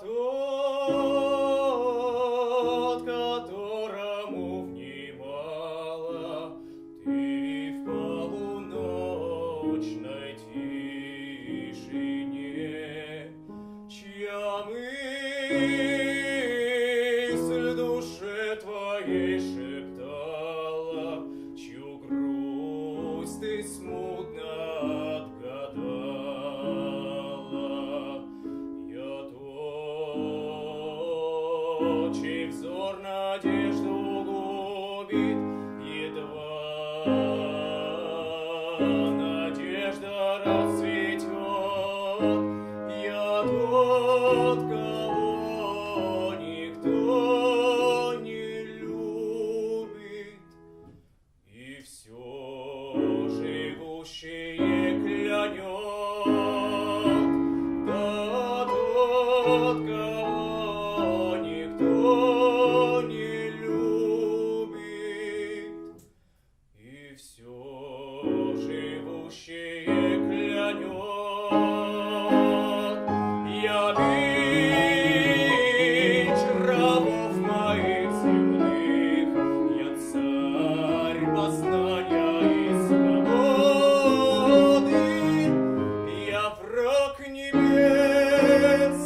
тот, которому внимала ты в полуночной тишине, чья мысль душе твоей шептала, чью грусть ты смутно отгадала. Я тот, чей взор надежду губит, едва надежда расцветет. Я тот, кого никто не любит, и все живущее клянет. Да тот, кого никто не любит, и все живущее клянет. Я бич рабов моих земных, я царь познания и свободы, я враг небес,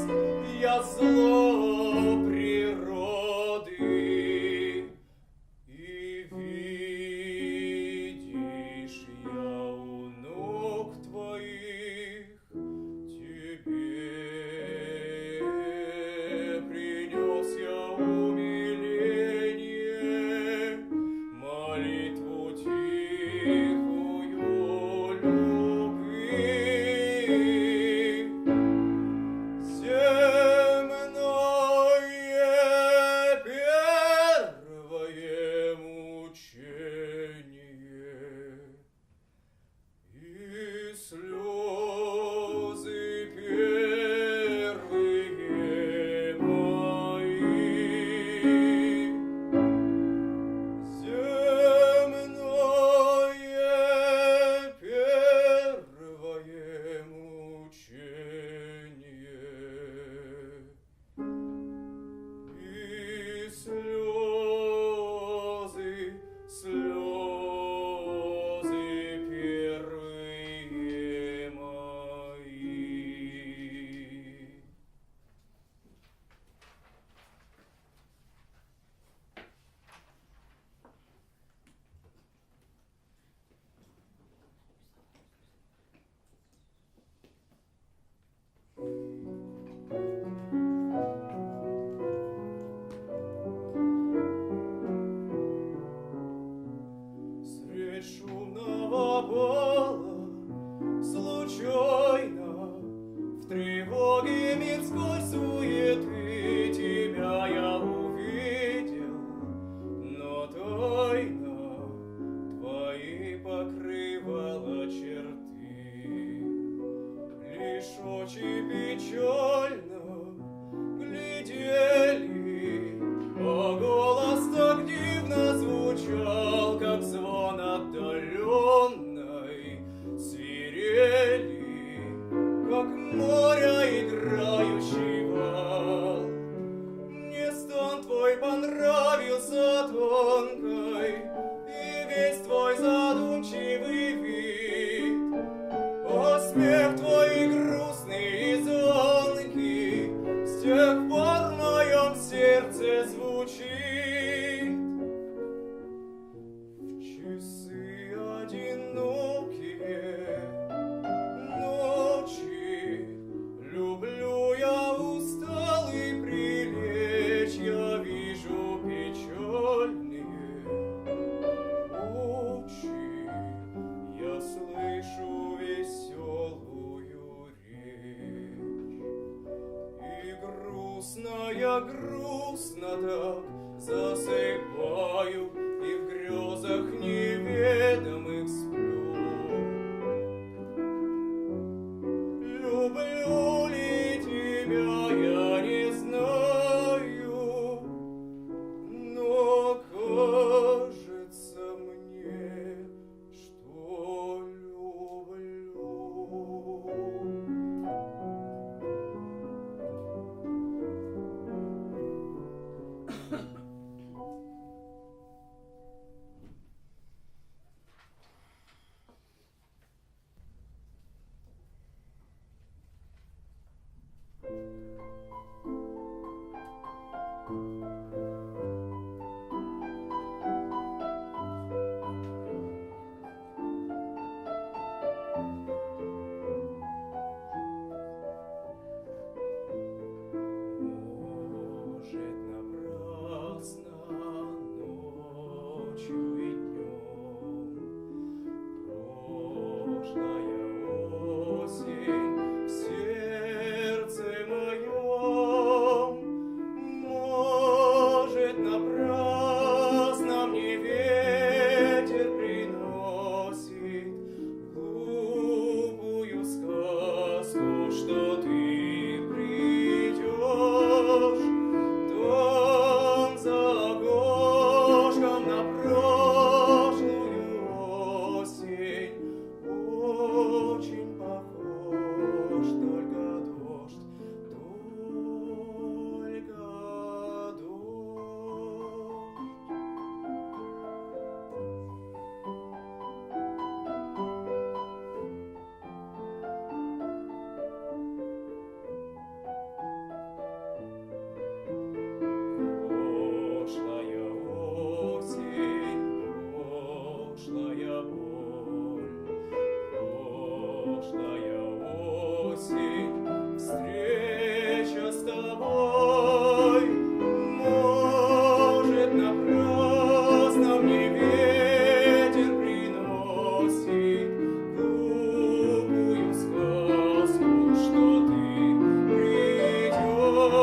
я зло природы. И видишь, я у ног твоих тебе принес я умиление, молитву тихую любви. Земное первое мучение и слезы первые мои. Земное первое мучение и слезы, слезы первые мои. Средь шумного пола случайно в тревоге мирской суеты тебя я увидел, но тайна твои покрывала черты. Лишь очи печально глядели, а голос так дивно звучал, как звон отдаленной свирели, как море играющий вал. Мне стон твой понравился тонкой, и весь твой задумчивый вид, о, смех твой грустный и звонкий с тех пор в моем сердце звучит. В часы одинокие ночи люблю я усталый прилечь, я вижу печальные очи, я слышу веселую речь, и грустно я грустно так засыпаю, и в грезах неведомых сплю. Люблю ли тебя я не знаю, но кажется мне, что люблю.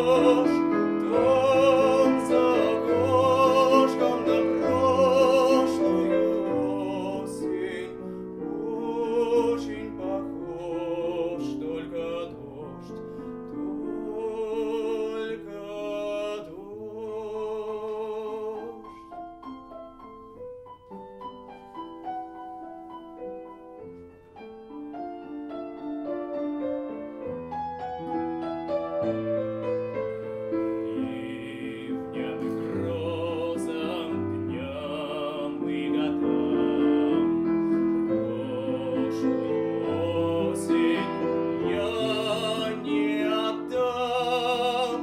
за окошком на прошлую осень очень похож, только дождь, только дождь. Ливням и грозам, дням и годам прошлую осень я не отдам.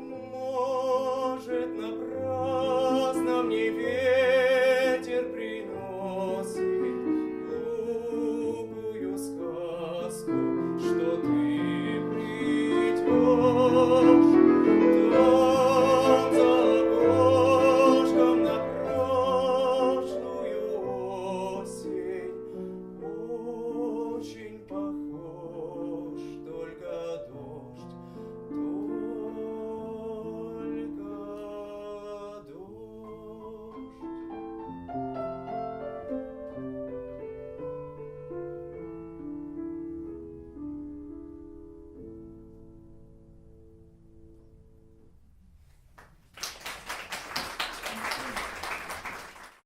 Может, напрасно мне ветер приносит глупую сказку, что ты придешь.